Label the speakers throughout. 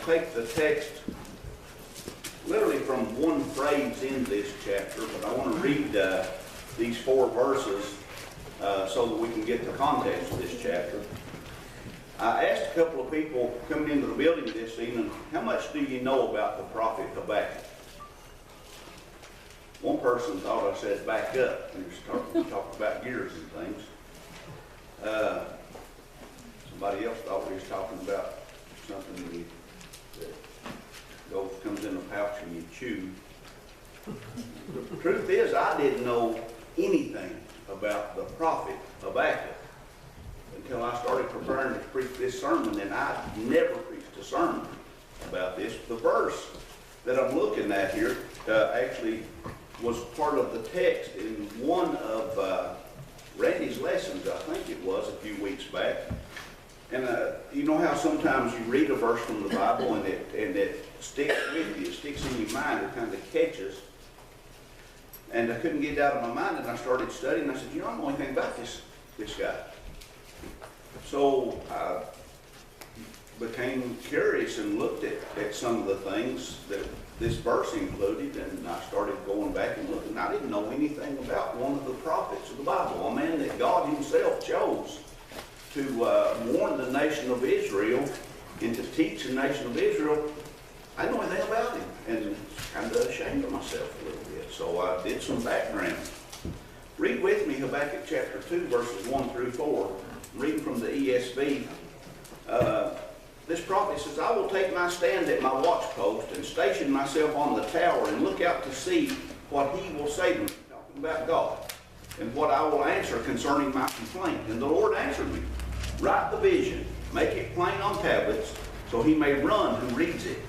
Speaker 1: take the text literally from one phrase in this chapter, but I want to read these 4 verses so that we can get the context of this chapter. I asked a couple of people coming into the building this evening, how much do you know about the prophet Habakkuk? One person thought I said back up, and we talked about gears and things. Somebody else thought we was talking about something that comes in a pouch and you chew. The truth is, I didn't know anything about the prophet Habakkuk until I started preparing to preach this sermon, and I never preached a sermon about this. The verse that I'm looking at here actually was part of the text in one of Randy's lessons, I think it was, a few weeks back. And you know how sometimes you read a verse from the Bible and it sticks with you, it sticks in your mind, it kind of catches. And I couldn't get it out of my mind, and I started studying, and I said, you know, I don't know anything about this guy. So I became curious and looked at some of the things that this verse included, and I started going back and looking. I didn't know anything about one of the prophets of the Bible, a man that God himself chose to warn the nation of Israel and to teach the nation of Israel. I didn't know anything about him, and kind of ashamed of myself a little bit. So I did some background. Read with me Habakkuk chapter 2, verses 1 through 4. I'm reading from the ESV. This prophet says, I will take my stand at my watchpost and station myself on the tower and look out to see what he will say to me, talking about God, and what I will answer concerning my complaint. And the Lord answered me, write the vision, make it plain on tablets, so he may run who reads it.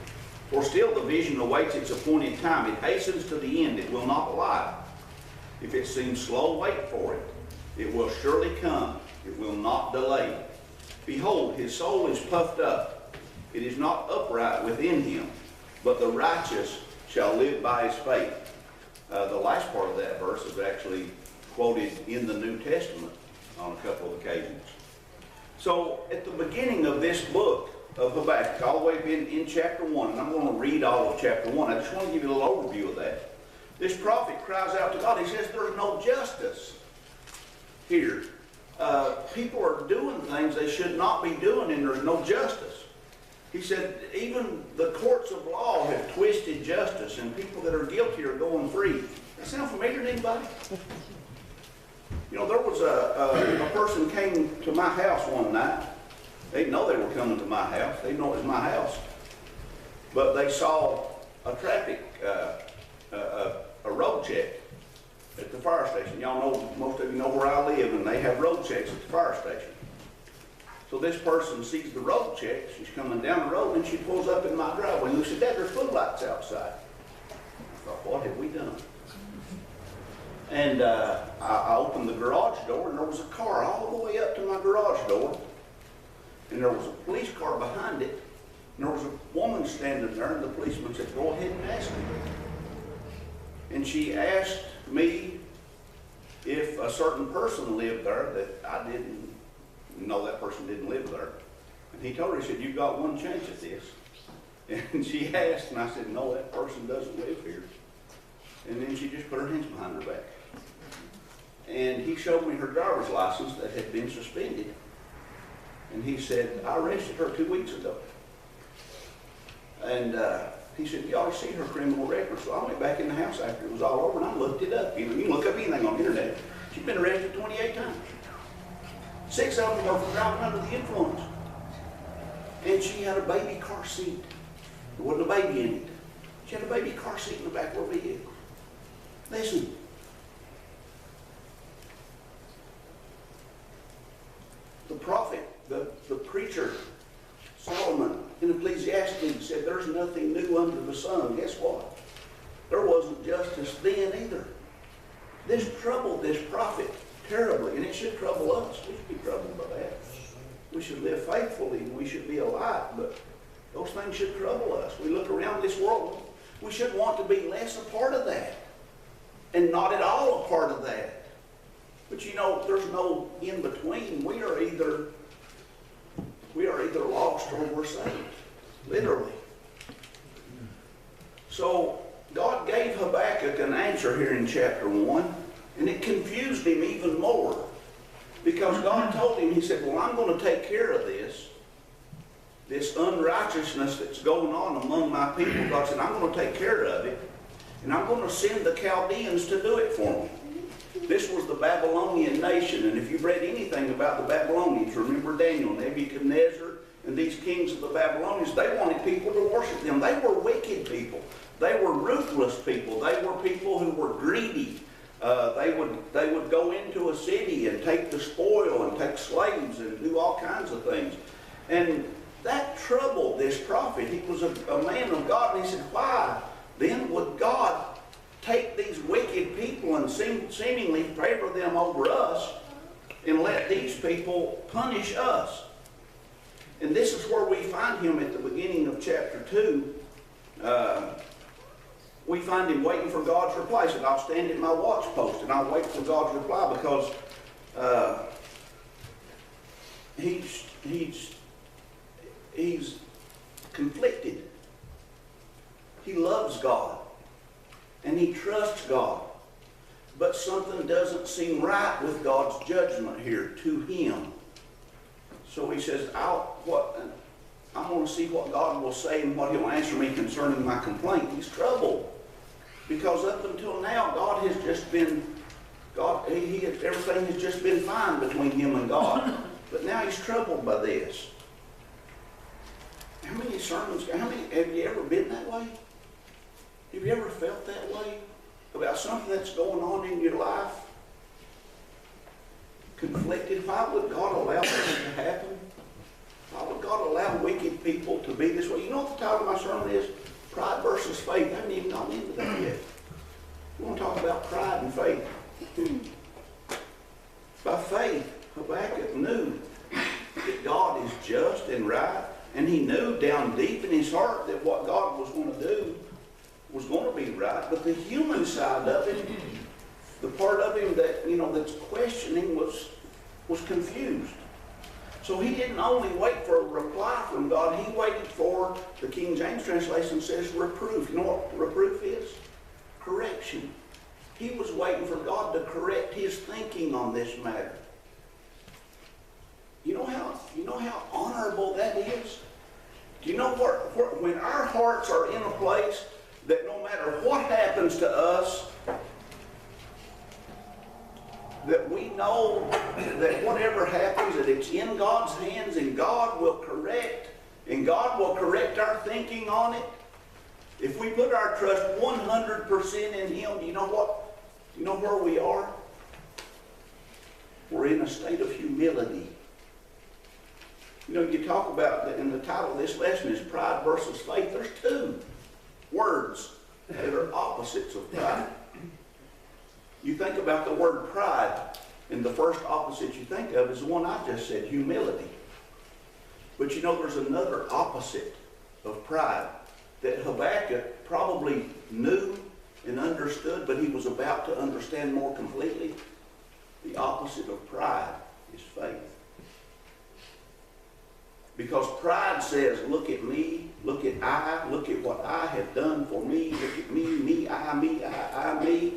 Speaker 1: For still the vision awaits its appointed time. It hastens to the end, it will not lie. If it seems slow, wait for it. It will surely come, it will not delay. Behold, his soul is puffed up. It is not upright within him, but the righteous shall live by his faith. The last part of that verse is actually quoted in the New Testament on a couple of occasions. So at the beginning of this book of Habakkuk, all the way in chapter 1, and I'm going to read all of chapter 1. I just want to give you a little overview of that. This prophet cries out to God. He says there's no justice here. People are doing things they should not be doing, and there's no justice. He said even the courts of law have twisted justice, and people that are guilty are going free. That sound familiar to anybody? You know, there was a person came to my house one night. They didn't know they were coming to my house. They didn't know it was my house. But they saw a traffic, a road check at the fire station. Y'all know, most of you know where I live, and they have road checks at the fire station. So this person sees the road check. She's coming down the road, and she pulls up in my driveway. And she said, Dad, there's floodlights outside. I thought, what have we done? And I opened the garage door, and there was a car all the way up to my garage door. And there was a police car behind it. And there was a woman standing there, and the policeman said, go ahead and ask her. And she asked me if a certain person lived there that I didn't know. That person didn't live there. And he told her, he said, you've got one chance at this. And she asked, and I said, no, that person doesn't live here. And then she just put her hands behind her back. And he showed me her driver's license that had been suspended. And he said, I arrested her 2 weeks ago. And he said, you ought to see her criminal record. So I went back in the house after it was all over, and I looked it up. You know, you can look up anything on the internet. She's been arrested 28 times. 6 of them were for driving under the influence. And she had a baby car seat. There wasn't a baby in it. She had a baby car seat in the back of her vehicle. Listen. The prophet, the preacher, Solomon, in Ecclesiastes said there's nothing new under the sun. Guess what? There wasn't justice then either. This troubled this prophet terribly, and it should trouble us. We should be troubled by that. We should live faithfully, and we should be a light, but those things should trouble us. We look around this world, we should want to be less a part of that, and not at all a part of that. But you know, there's no in between. We are either lost or we're saved, literally. answer here in chapter 1, and it confused him even more. Because God told him, he said, well, I'm going to take care of this unrighteousness that's going on among my people. God said, I'm going to take care of it, and I'm going to send the Chaldeans to do it for me. This was the Babylonian nation, and if you've read anything about the Babylonians, remember Daniel, Nebuchadnezzar, and these kings of the Babylonians, they wanted people to worship them. They were wicked people. They were ruthless people. They were people who were greedy. They would go into a city and take the spoil and take slaves and do all kinds of things. And that troubled this prophet. He was a man of God, and he said, why then would God take these wicked people and seemingly favor them over us and let these people punish us? And this is where we find him at the beginning of chapter 2. We find him waiting for God's reply. He said, I'll stand at my watch post and I'll wait for God's reply, because he's conflicted. He loves God and he trusts God, but something doesn't seem right with God's judgment here to him. So he says, I want to see what God will say and what he'll answer me concerning my complaint. He's troubled, because up until now, God has just been, everything has just been fine between him and God. But now he's troubled by this. Have you ever been that way? Have you ever felt that way about something that's going on in your life? Conflicted. Why would God allow this to happen? Why would God allow wicked people to be this way? You know what the title of my sermon is? Pride versus faith. I haven't even gone into that yet. We want to talk about pride and faith. By faith, Habakkuk knew that God is just and right, and he knew down deep in his heart that what God was going to do was going to be right. But the human side of him, the part of him that, that's questioning, was confused. So he didn't only wait for a reply from God, he waited for, the King James translation says, reproof. You know what reproof is? Correction. He was waiting for God to correct his thinking on this matter. You know how honorable that is? Do you know when our hearts are in a place that no matter what happens to us, that we know that whatever happens, that it's in God's hands, and God will correct, and God will correct our thinking on it? If we put our trust 100% in him, you know what? You know where we are? We're in a state of humility. You talk about, and the title of this lesson is Pride versus Faith. There's two words that are opposites of pride. You think about the word pride, and the first opposite you think of is the one I just said, humility. But there's another opposite of pride that Habakkuk probably knew and understood, but he was about to understand more completely. The opposite of pride is faith. Because pride says, look at me, look at what I have done for me, look at me, I, me.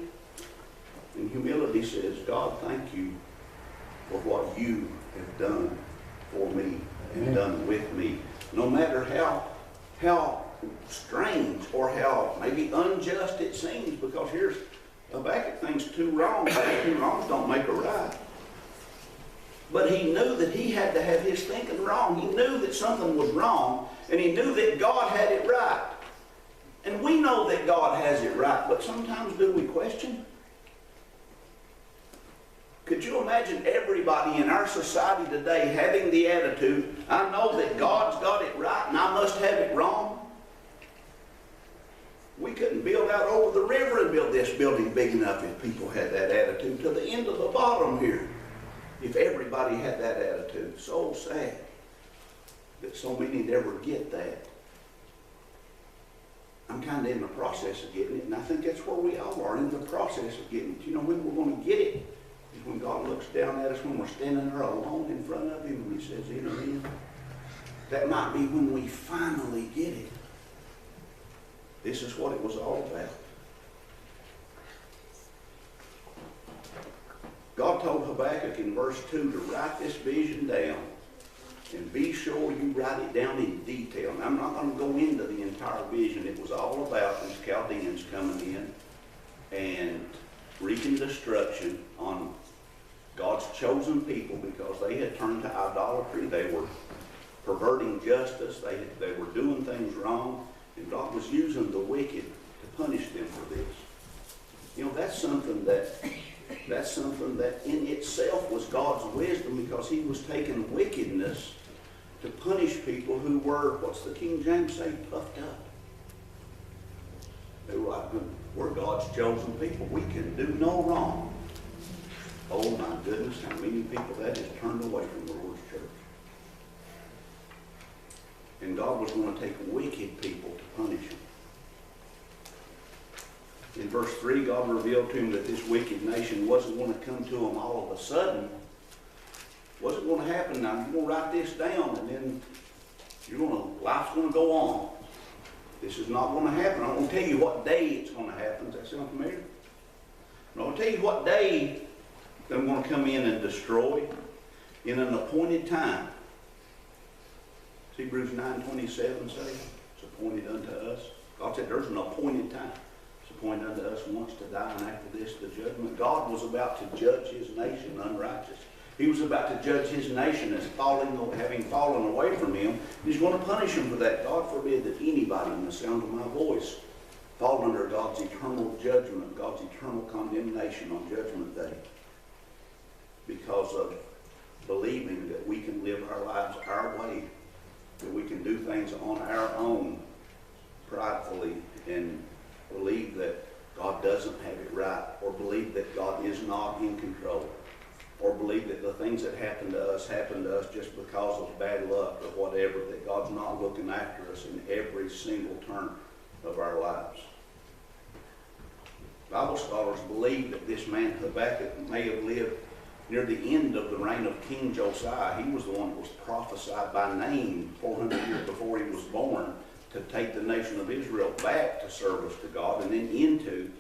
Speaker 1: And humility says, God, thank you for what you have done for me and done with me. No matter how strange or how maybe unjust it seems, because here's Habakkuk thinks two wrongs don't make a right. But he knew that he had to have his thinking wrong. He knew that something was wrong, and he knew that God had it right. And we know that God has it right, but sometimes do we question? Could you imagine everybody in our society today having the attitude, I know that God's got it right and I must have it wrong? We couldn't build out over the river and build this building big enough if people had that attitude to the end of the bottom here. If everybody had that attitude. So sad that so many never get that. I'm kind of in the process of getting it, and I think that's where we all are, in the process of getting it. When we're going to get it is when God looks down at us, when we're standing there alone in front of him and he says, enter in. That might be when we finally get it. This is what it was all about. in verse 2 to write this vision down. And be sure you write it down in detail. Now, I'm not going to go into the entire vision. It was all about these Chaldeans coming in and wreaking destruction on God's chosen people because they had turned to idolatry. They were perverting justice. They were doing things wrong. And God was using the wicked to punish them for this. You know, that's something that in itself was God's wisdom, because he was taking wickedness to punish people who were, what's the King James say, puffed up. They were like, we're God's chosen people. We can do no wrong. Oh my goodness, how many people that has turned away from the Lord's church. And God was going to take wicked people to punish them. In verse 3, God revealed to him that this wicked nation wasn't going to come to him all of a sudden. Wasn't going to happen. Now, you're going to write this down, and then life's going to go on. This is not going to happen. I'm going to tell you what day it's going to happen. Does that sound familiar? And I'm going to tell you what day they're going to come in and destroy in an appointed time. Hebrews 9:27 says, it's appointed unto us. God said there's an appointed time. It's appointed unto us once to die, and after this the judgment. God was about to judge his nation unrighteous. He was about to judge his nation as having fallen away from him. He's going to punish them for that. God forbid that anybody in the sound of my voice fall under God's eternal judgment, God's eternal condemnation on Judgment Day, because of believing that we can live our lives our way, that we can do things on our own pridefully, and believe that God doesn't have it right, or believe that God is not in control, or believe that the things that happen to us just because of bad luck or whatever, that God's not looking after us in every single turn of our lives. Bible scholars believe that this man Habakkuk may have lived near the end of the reign of King Josiah. He was the one that was prophesied by name 400 years before he was born to take the nation of Israel back to service to God, and then into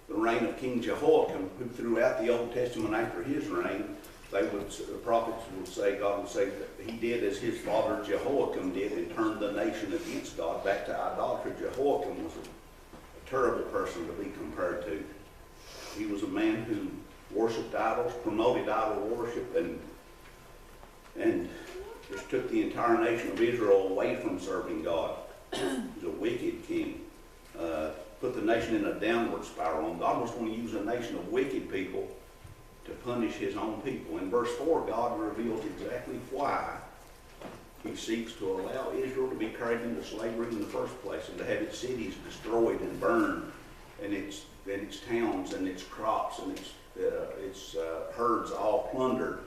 Speaker 1: the reign of King Jehoiakim, who throughout the Old Testament after his reign, the prophets would say, God would say that he did as his father Jehoiakim did and turned the nation against God back to idolatry. Jehoiakim was a terrible person to be compared to. He was a man who worshipped idols, promoted idol worship, and just took the entire nation of Israel away from serving God. He was a wicked king. Put the nation in a downward spiral. And God was going to use a nation of wicked people to punish his own people. In verse 4, God reveals exactly why he seeks to allow Israel to be carried into slavery in the first place, and to have its cities destroyed and burned, and its towns and its crops and its herds all plundered,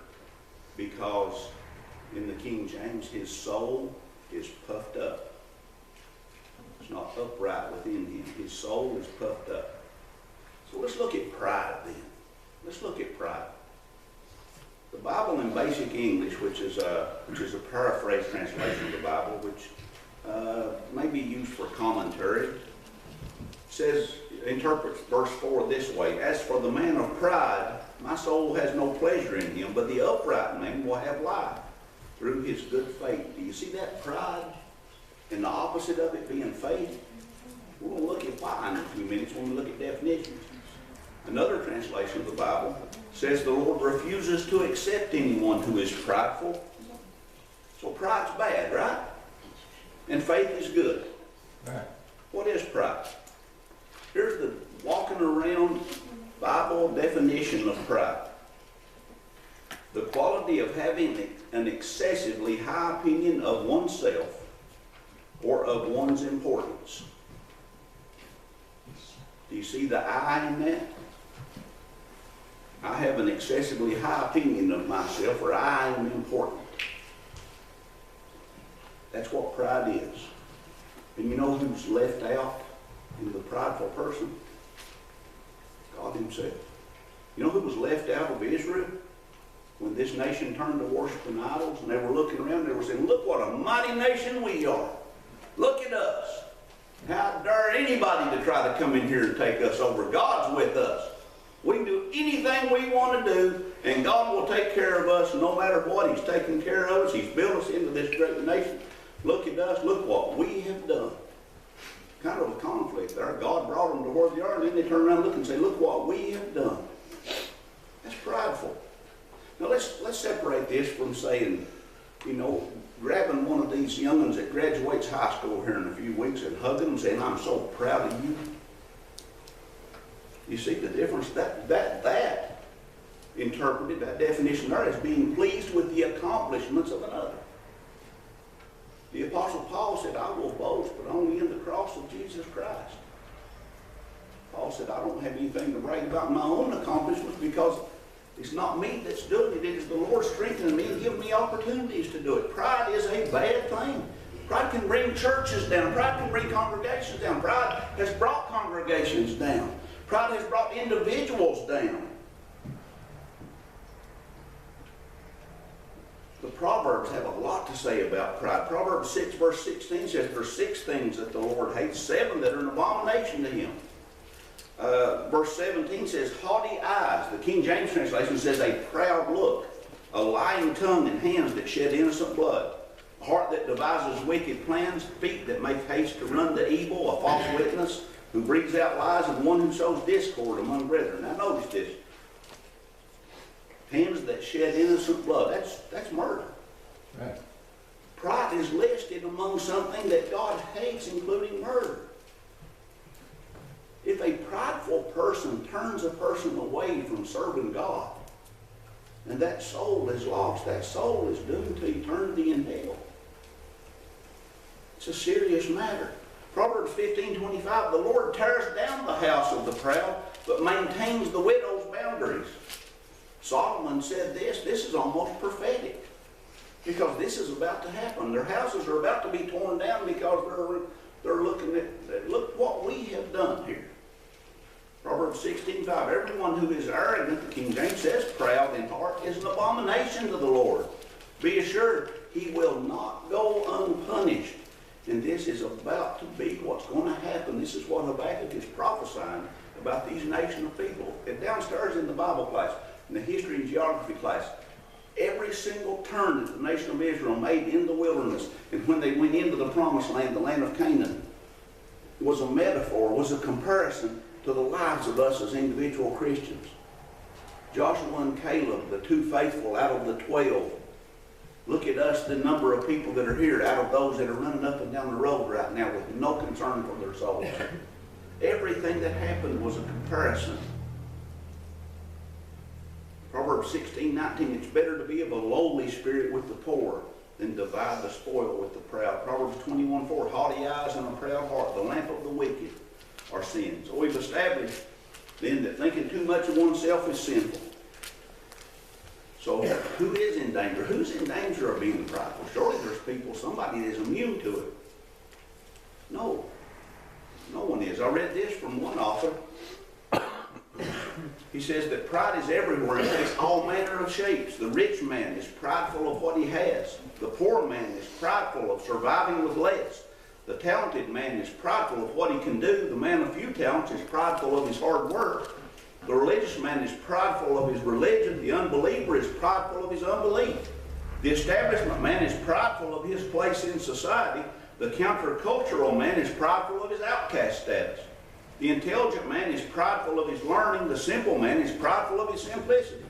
Speaker 1: because in the King James, his soul is puffed up. It's not upright within him. His soul is puffed up. So let's look at pride then. Let's look at pride. The Bible in basic English, which is a paraphrase translation of the Bible, which may be used for commentary, interprets verse 4 this way: as for the man of pride, my soul has no pleasure in him, but the upright man will have life through his good faith. Do you see that? Pride, and the opposite of it being faith. We're going to look at why in a few minutes when we look at definitions. Another translation of the Bible says the Lord refuses to accept anyone who is prideful. So pride's bad, right? And faith is good. Right. What is pride? Here's the walking around Bible definition of pride: the quality of having an excessively high opinion of oneself or of one's importance. Do you see the I in that? I have an excessively high opinion of myself, or I am important. That's what pride is. And you know who's left out in the prideful person? God himself. You know who was left out of Israel when this nation turned to worshiping idols, and they were looking around, they were saying, look what a mighty nation we are. Look at us. How dare anybody to try to come in here and take us over? God's with us. We can do anything we want to do, and God will take care of us no matter what. He's taking care of us. He's built us into this great nation. Look at us. Look what we have done. Kind of a conflict there. God brought them to where they are, and then they turn around and look and say, look what we have done. That's prideful. Now let's separate this from saying, you know, grabbing one of these young'uns that graduates high school here in a few weeks and hugging them and saying, I'm so proud of you. You see the difference? That interpreted, that definition there, as being pleased with the accomplishments of another. The Apostle Paul said, I will boast, but only in the cross of Jesus Christ. Paul said, I don't have anything to brag about my own accomplishments because it's not me that's doing it. It is the Lord strengthening me and giving me opportunities to do it. Pride is a bad thing. Pride can bring churches down. Pride can bring congregations down. Pride has brought congregations down. Pride has brought individuals down. The Proverbs have a lot to say about pride. Proverbs 6 verse 16 says, there's 6 things that the Lord hates, 7 that are an abomination to him. Verse 17 says, haughty eyes. The King James translation says, a proud look, a lying tongue and hands that shed innocent blood, a heart that devises wicked plans, feet that make haste to run to evil, a false witness who breathes out lies, and one who sows discord among brethren. Now notice this. Hands that shed innocent blood. That's murder. Right. Pride is listed among something that God hates, including murder. If a prideful person turns a person away from serving God, and that soul is lost, that soul is doomed to eternity in hell. It's a serious matter. Proverbs 15:25, the Lord tears down the house of the proud, but maintains the widow's boundaries. Solomon said this is almost prophetic, because this is about to happen. Their houses are about to be torn down because they're looking at, look what we have done here. Proverbs 16:5, everyone who is arrogant, the King James says, proud in heart, is an abomination to the Lord. Be assured, he will not go unpunished. And this is about to be what's going to happen. This is what Habakkuk is prophesying about these nation of people. And downstairs in the Bible class, in the history and geography class, every single turn that the nation of Israel made in the wilderness, and when they went into the promised land, the land of Canaan, was a metaphor, was a comparison to the lives of us as individual Christians. Joshua and Caleb, the 2 faithful out of the 12. Look at us, the number of people that are here out of those that are running up and down the road right now with no concern for their souls. Everything that happened was a comparison. Proverbs 16:19, it's better to be of a lowly spirit with the poor than divide the spoil with the proud. Proverbs 21:4, haughty eyes and a proud heart, the lamp of the wicked are sin. So we've established then that thinking too much of oneself is sinful. So who is in danger? Who's in danger of being prideful? Surely there's people, somebody that is immune to it. No. No one is. I read this from one author. He says that pride is everywhere and takes all manner of shapes. The rich man is prideful of what he has. The poor man is prideful of surviving with less. The talented man is prideful of what he can do. The man of few talents is prideful of his hard work. The religious man is prideful of his religion. The unbeliever is prideful of his unbelief. The establishment man is prideful of his place in society. The countercultural man is prideful of his outcast status. The intelligent man is prideful of his learning. The simple man is prideful of his simplicity.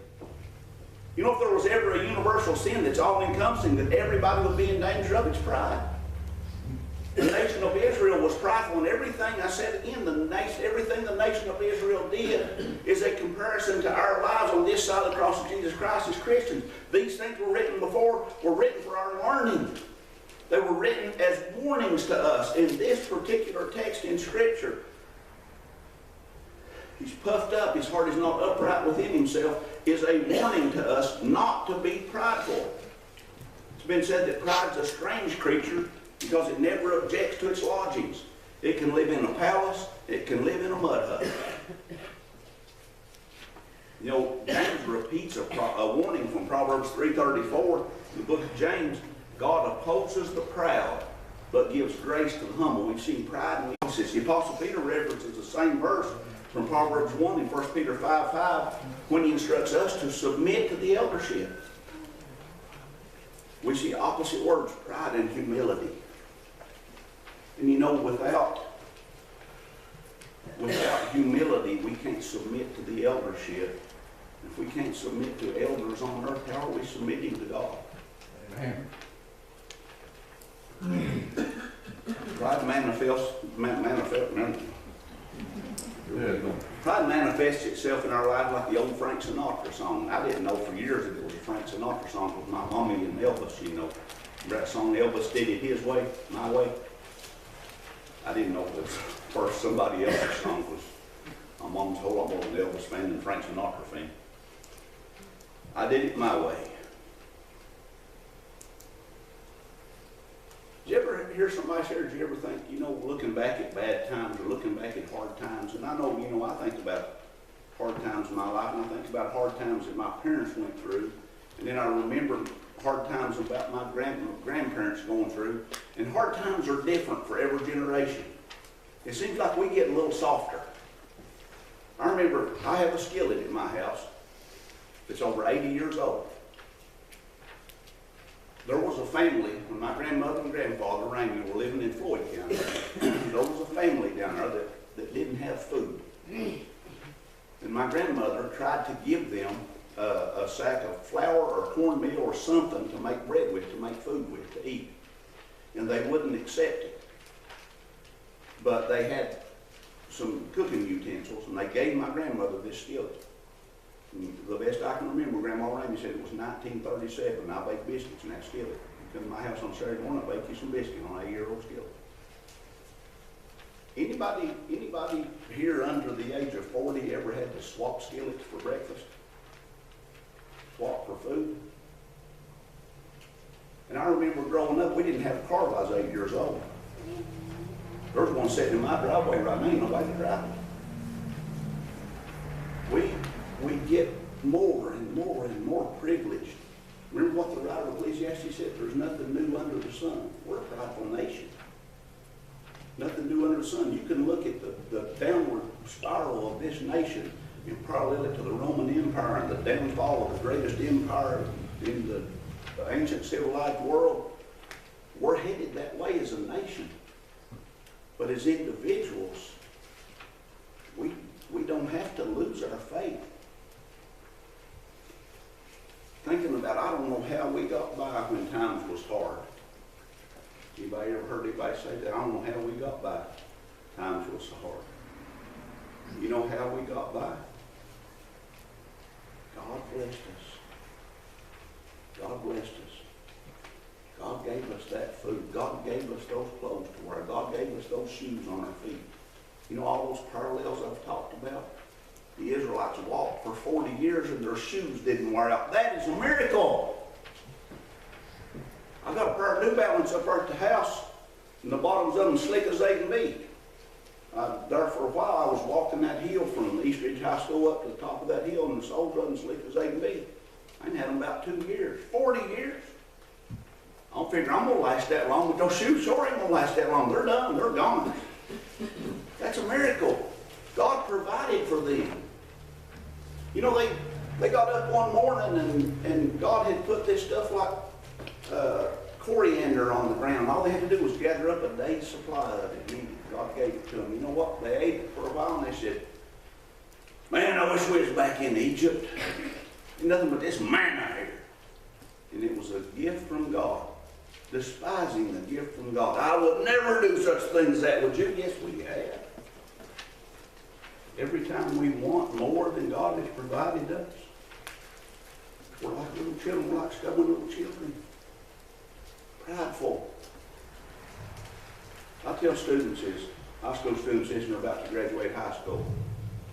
Speaker 1: You know, if there was ever a universal sin that's all-encompassing that everybody would be in danger of, it's pride. The nation of Israel was prideful, and everything, I said again, everything the nation of Israel did is a comparison to our lives on this side of the cross of Jesus Christ as Christians. These things were written before, were written for our learning. They were written as warnings to us. In this particular text in Scripture, he's puffed up, his heart is not upright within himself, is a warning to us not to be prideful. It's been said that pride's a strange creature because it never objects to its lodgings. It can live in a palace, it can live in a mud hut. You know, James repeats a warning from Proverbs 3:34. In the book of James, God opposes the proud, but gives grace to the humble. We've seen pride and weaknesses. The Apostle Peter references the same verse from Proverbs 1 and 1 Peter 5:5, when he instructs us to submit to the eldership. We see opposite words, pride and humility. And you know, without humility, we can't submit to the eldership. If we can't submit to elders on earth, how are we submitting to God? Amen. Pride manifests itself in our lives like the old Frank Sinatra song. I didn't know for years that it was a Frank Sinatra song with my mommy and Elvis, you know. That song, Elvis did it his way, my way. I didn't know it was first somebody else's song. Was my mom's a whole lot more of an Elvis fan than Frank Sinatra fan. I did it my way. Did you ever hear somebody say, did you ever think, you know, looking back at bad times or looking back at hard times, and I know, you know, I think about hard times in my life, and I think about hard times that my parents went through, and then I remember hard times about my grandparents going through, and hard times are different for every generation. It seems like we get a little softer. I remember I have a skillet in my house that's over 80 years old. There was a family, when my grandmother and grandfather, Ramey, were living in Floyd County, there was a family down there that didn't have food. And my grandmother tried to give them a sack of flour or cornmeal or something to make bread with, to make food with, to eat. And they wouldn't accept it. But they had some cooking utensils, and they gave my grandmother this skillet. And the best I can remember, Grandma Ramey said it was 1937, and I baked biscuits in that skillet. You come to my house on Saturday morning, I bake you some biscuits on an 8-year-old skillet. Anybody here under the age of 40 ever had to swap skillets for breakfast? Swap for food? And I remember growing up, we didn't have a car when I was 8 years old. There's one sitting in my driveway right now, ain't nobody to drive it. We get more and more and more privileged. Remember what the writer of Ecclesiastes said? There's nothing new under the sun. We're a prideful nation. Nothing new under the sun. You can look at the downward spiral of this nation and parallel it to the Roman Empire and the downfall of the greatest empire in the ancient civilized world. We're headed that way as a nation. But as individuals, we don't have to lose our faith. Thinking about, I don't know how we got by when times was hard. Anybody ever heard anybody say that? I don't know how we got by. Times was hard. You know how we got by? God blessed us. God blessed us. God gave us that food. God gave us those clothes to wear. God gave us those shoes on our feet. You know all those parallels I've talked about? The Israelites walked for 40 years and their shoes didn't wear out. That is a miracle. I got a pair of New Balance up there at the house, and the bottoms of them slick as they can be. There for a while, I was walking that hill from East Ridge High School up to the top of that hill, and the soles of them slick as they can be. I ain't had them about 2 years, 40 years. I don't figure I'm going to last that long, but those shoes sure ain't going to last that long. They're done. They're gone. That's a miracle. God provided for them. You know, they got up one morning and God had put this stuff like coriander on the ground. All they had to do was gather up a day's supply of it. And God gave it to them. You know what? They ate it for a while and they said, man, I wish we was back in Egypt. Nothing but this manna here. And it was a gift from God. Despising the gift from God. I would never do such things as that. Would you? Yes, we have. Every time we want more than God has provided us, we're like little children. We're like stubborn little children. Prideful. I tell students this, high school students this, and they're about to graduate high school.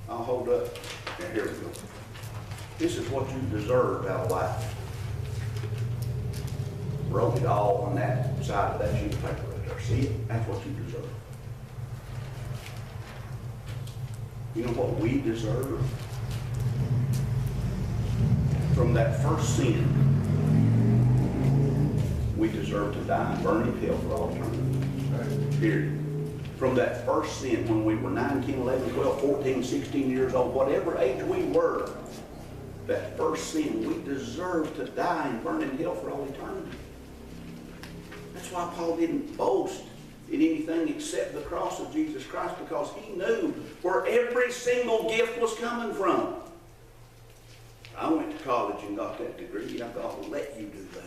Speaker 1: I'll hold up. Yeah, here we go. This is what you deserve out of life. Wrote it all on that side of that sheet of paper right there. See it? That's what you deserve. You know what we deserve? From that first sin, we deserve to die and burn in hell for all eternity. Period. from that first sin when we were 9, 10, 11, 12, 14, 16 years old, whatever age we were, that first sin, we deserve to die and burn in hell for all eternity. That's why Paul didn't boast in anything except the cross of Jesus Christ, because he knew where every single gift was coming from. I went to college and got that degree. God will let you do that.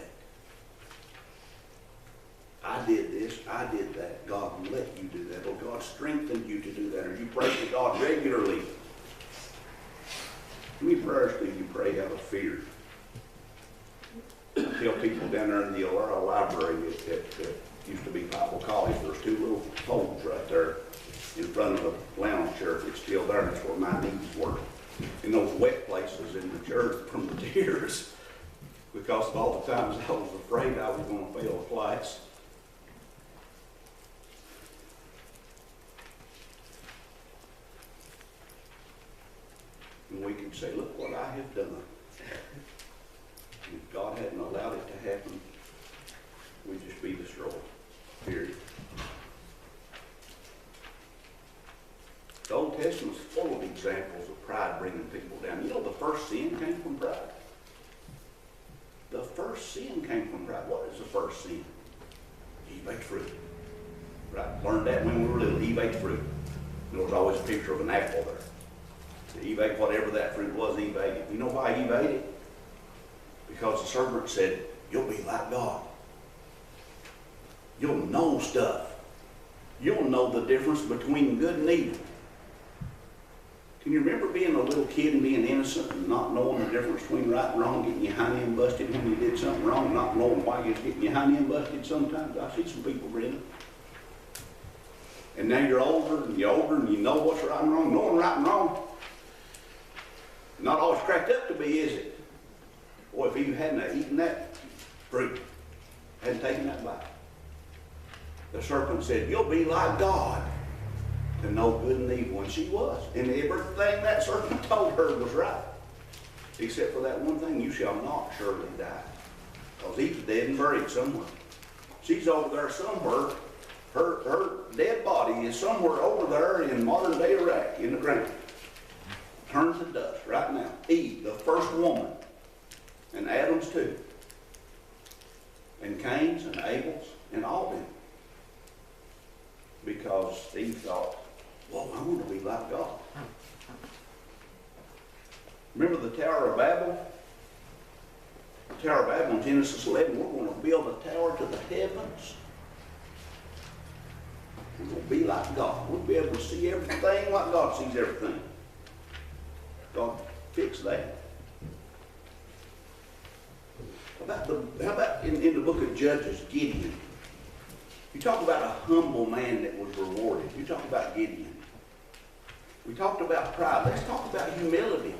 Speaker 1: I did this, I did that. God will let you do that. Or God strengthened you to do that. Or you pray to God regularly. How many prayers do you pray out of fear? I tell people down there in the Alara library that used to be Bible College, there's 2 little holes right there in front of the lounge chair. It's still there. That's where my knees were. In those wet places in the church from the tears, because of all the times I was afraid I was going to fail a class. And we can say, look what I have done. If God hadn't allowed it to happen, we'd just be destroyed. Period. The Old Testament's full of examples of pride bringing people down. You know, the first sin came from pride. The first sin came from pride. What is the first sin? Eve ate fruit. Right? Learned that when we were little. Eve ate fruit. There was always a picture of an apple there. Eve ate whatever that fruit was, Eve ate it. You know why Eve ate it? Because the serpent said, you'll be like God. You'll know stuff. You'll know the difference between good and evil. Can you remember being a little kid and being innocent and not knowing the difference between right and wrong, getting your hind end busted when you did something wrong, not knowing why you was getting your hind end busted sometimes? I see some people doing it. And now you're older and you know what's right and wrong. Knowing right and wrong, not always cracked up to be, is it? Boy, if Eve hadn't eaten that fruit, hadn't taken that bite, the serpent said, you'll be like God to know good and evil. And she was. And everything that serpent told her was right. Except for that one thing, you shall not surely die. Because Eve's dead and buried somewhere. She's over there somewhere. Her dead body is somewhere over there in modern day Iraq, in the ground. Turned to dust right now. Eve, the first woman. And Adam's too. And Cain's and Abel's and all them. Because Eve thought, well, I want to be like God. Remember the Tower of Babel? The Tower of Babel in Genesis 11, we're going to build a tower to the heavens. We're going to be like God. We'll be able to see everything like God sees everything. God fixed that. How about in the book of Judges, Gideon? You talk about a humble man that was rewarded. You talk about Gideon. We talked about pride. Let's talk about humility.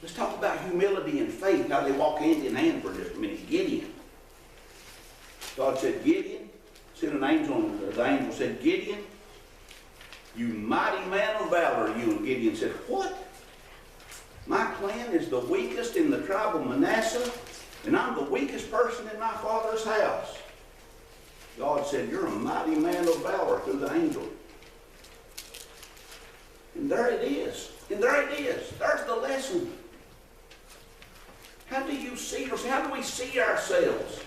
Speaker 1: Let's talk about humility and faith, how they walk hand in hand for just a minute. Gideon. God said, Gideon, sent an angel, and the angel said, Gideon, you mighty man of valor, you. And Gideon said, what? My clan is the weakest in the tribe of Manasseh, and I'm the weakest person in my father's house. God said, you're a mighty man of valor through the angel. And there it is. And there it is. There's the lesson. How do you see yourself? How do we see ourselves?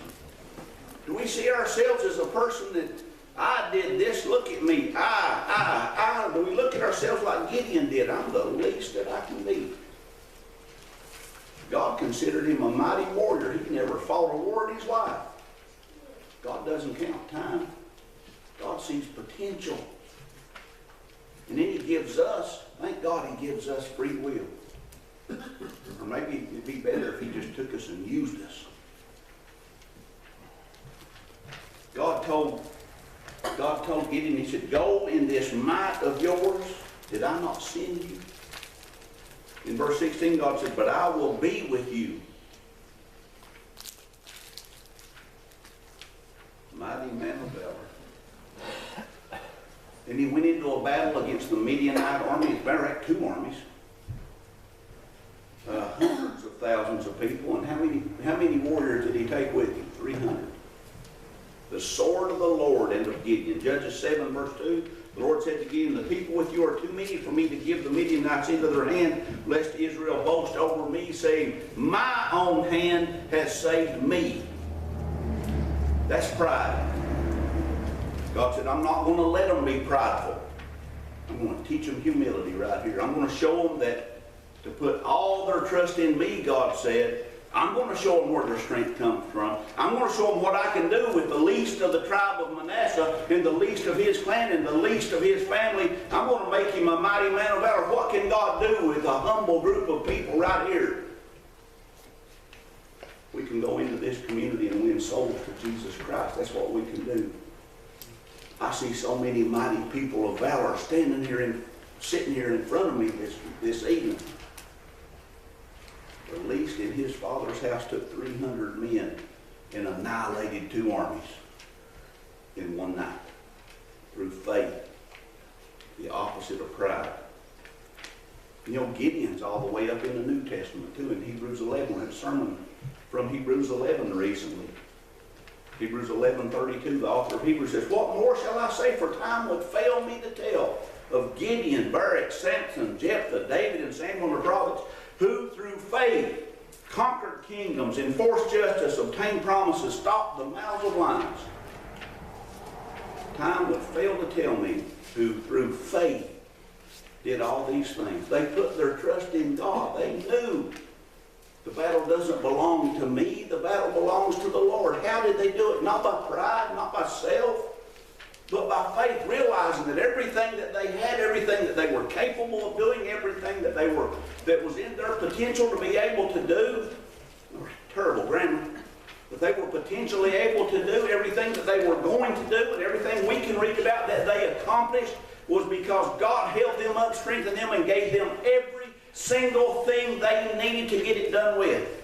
Speaker 1: Do we see ourselves as a person that, I did this, look at me, I? Do we look at ourselves like Gideon did? I'm the least that I can be. God considered him a mighty warrior. He never fought a war in his life. God doesn't count time. God sees potential. And then he gives us, thank God he gives us free will. Or maybe it'd be better if he just took us and used us. God told Gideon, he said, go in this might of yours. Did I not send you? In verse 16, God said, but I will be with you. Mighty man of valor. And he went into a battle against the Midianite army. It's better at 2 armies. Hundreds of thousands of people. And how many warriors did he take with him? 300. the sword of the Lord and of Gideon. Judges 7 verse 2, the Lord said to Gideon, the people with you are too many for me to give the Midianites into their hand, lest Israel boast over me, saying, my own hand has saved me. That's pride. God said, I'm not going to let them be prideful. I'm going to teach them humility right here. I'm going to show them that to put all their trust in me, God said. I'm going to show them where their strength comes from. I'm going to show them what I can do with the least of the tribe of Manasseh and the least of his clan and the least of his family. I'm going to make him a mighty man of valor. What can God do with a humble group of people right here? We can go into this community and win souls to Jesus Christ. That's what we can do. I see so many mighty people of valor standing here and sitting here in front of me this evening. The least in his father's house took 300 men and annihilated 2 armies in one night through faith, the opposite of pride. You know, Gideon's all the way up in the New Testament too, in Hebrews 11. We had a sermon from Hebrews 11 recently. Hebrews 11:32, the author of Hebrews says, what more shall I say, for time would fail me to tell of Gideon, Barak, Samson, Jephthah, David, and Samuel the prophets, who through faith conquered kingdoms, enforced justice, obtained promises, stopped the mouths of lions. Time would fail to tell me who through faith did all these things. They put their trust in God. They knew the battle doesn't belong to me. The battle belongs to the Lord. How did they do it? Not by pride, not by self, but by faith, realizing that everything that they had, everything that they were capable of doing, everything that was in their potential to be able to do, terrible grammar, but they were potentially able to do, everything that they were going to do, and everything we can read about that they accomplished was because God held them up, strengthened them, and gave them every single thing they needed to get it done with.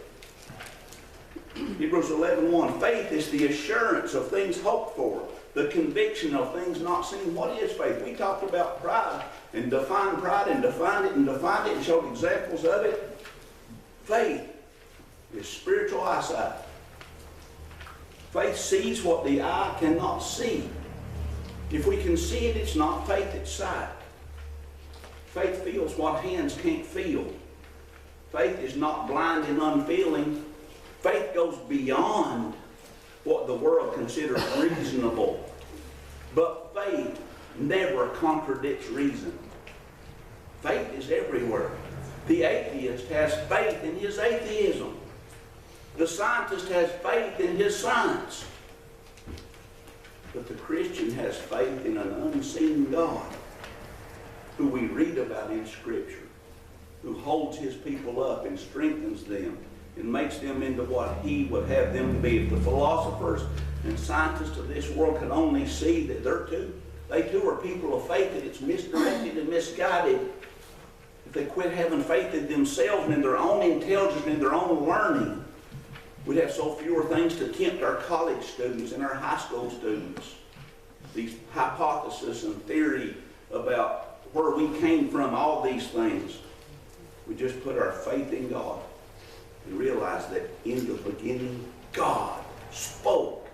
Speaker 1: Hebrews 11:1, faith is the assurance of things hoped for, the conviction of things not seen. What is faith? We talked about pride and defined pride and defined it and showed examples of it. Faith is spiritual eyesight. Faith sees what the eye cannot see. If we can see it, it's not faith, it's sight. Faith feels what hands can't feel. Faith is not blind and unfeeling. Faith goes beyond what the world considers reasonable. But faith never contradicts reason. Faith is everywhere. The atheist has faith in his atheism. The scientist has faith in his science. But the Christian has faith in an unseen God who we read about in Scripture, who holds his people up and strengthens them and makes them into what he would have them to be. If the philosophers and scientists of this world could only see that they too are people of faith, that it's misdirected and misguided. If they quit having faith in themselves and in their own intelligence and in their own learning, we'd have so fewer things to tempt our college students and our high school students. These hypotheses and theory about where we came from, all these things. We just put our faith in God and realize that in the beginning, God spoke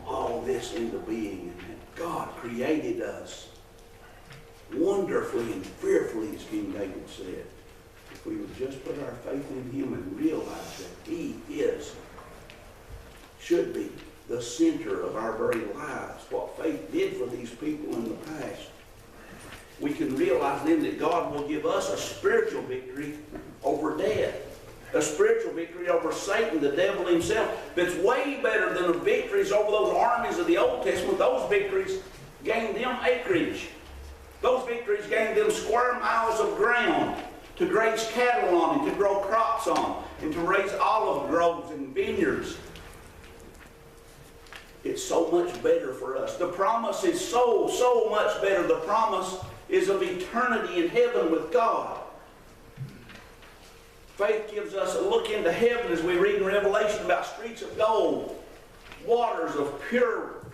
Speaker 1: all this into being, and that God created us wonderfully and fearfully, as King David said. If we would just put our faith in him and realize that he should be the center of our very lives, what faith did for these people in the past, we can realize then that God will give us a spiritual victory over death. A spiritual victory over Satan, the devil himself, that's way better than the victories over those armies of the Old Testament. Those victories gained them acreage. Those victories gained them square miles of ground to graze cattle on and to grow crops on and to raise olive groves and vineyards. It's so much better for us. The promise is so much better. The promise is of eternity in heaven with God. Faith gives us a look into heaven as we read in Revelation about streets of gold, rivers of pure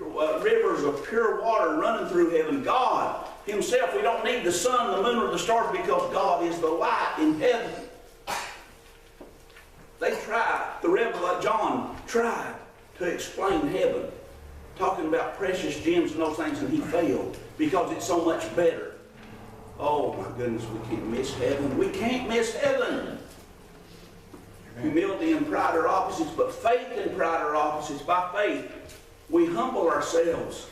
Speaker 1: water running through heaven. God himself, we don't need the sun, the moon, or the stars because God is the light in heaven. John tried to explain heaven. talking about precious gems and those things, and he failed because it's so much better. Oh my goodness, we can't miss heaven. We can't miss heaven. Humility and pride are opposites, but faith and pride are opposites. By faith, we humble ourselves.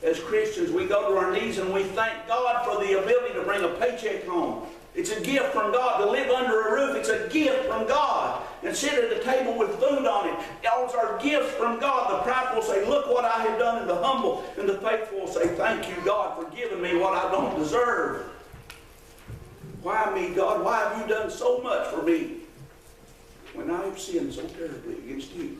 Speaker 1: As Christians, we go to our knees and we thank God for the ability to bring a paycheck home. It's a gift from God. To live under a roof, it's a gift from God. And sit at a table with food on it. Those are gifts from God. The prideful will say, look what I have done. And the humble and the faithful will say, thank you, God, for giving me what I don't deserve. Why me, God? Why have you done so much for me when I have sinned so terribly against you?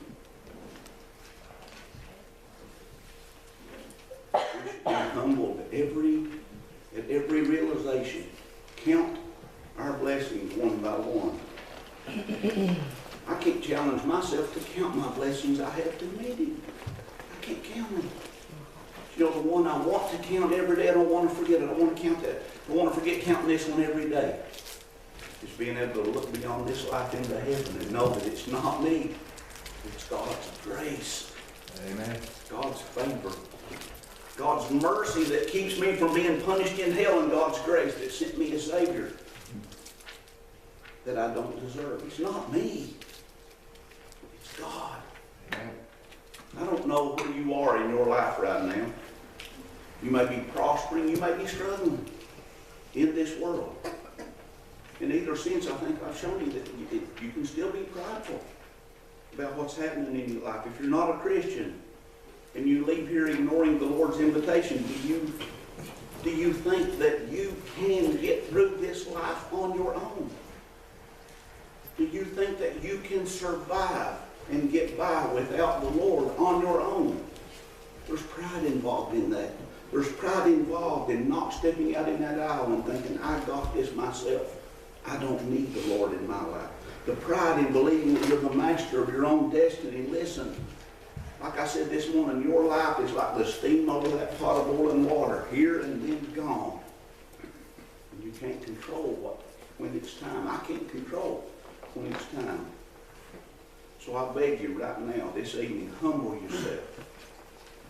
Speaker 1: We should be humbled at every realization. Count our blessings one by one. I can't challenge myself to count my blessings I have to meet Him. I can't count them. You know, the one I want to count every day, I don't want to forget it. I want to count that. I want to forget counting this one every day. Just being able to look beyond this life into heaven and know that it's not me. It's God's grace.
Speaker 2: Amen.
Speaker 1: God's favor. God's mercy that keeps me from being punished in hell, and God's grace that sent me a Savior that I don't deserve. It's not me. It's God.
Speaker 2: Amen.
Speaker 1: I don't know where you are in your life right now. You may be prospering, you may be struggling in this world. In either sense, I think I've shown you that you can still be prideful about what's happening in your life. If you're not a Christian and you leave here ignoring the Lord's invitation, do you think that you can get through this life on your own? Do you think that you can survive and get by without the Lord on your own? There's pride involved in that. There's pride involved in not stepping out in that aisle and thinking, I got this myself. I don't need the Lord in my life. The pride in believing that you're the master of your own destiny. Listen, like I said this morning, your life is like the steam over that pot of boiling water, here and then gone. And you can't control when it's time. I can't control when it's time. So I beg you right now, this evening, humble yourself.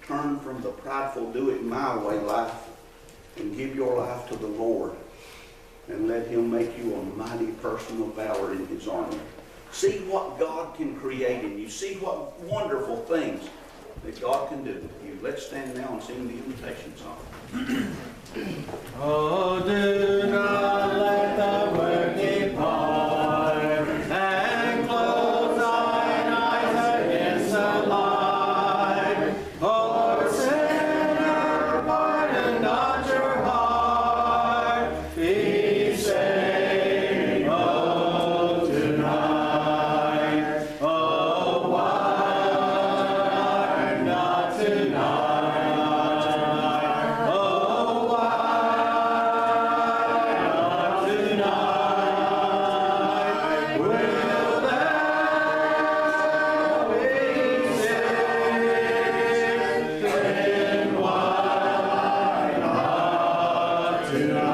Speaker 1: Turn from the prideful, do it my way life, and give your life to the Lord. And let Him make you a mighty personal valor in His army. See what God can create in you. See what wonderful things that God can do with you. Let's stand now and sing the invitation song.
Speaker 2: Oh, do not let the word depart, and close thine eyes against the light. Oh, sinner, pardon not your heart. Be saved, oh, tonight. Oh, why not tonight? Oh, why not tonight? Will thou be saved? And why not tonight?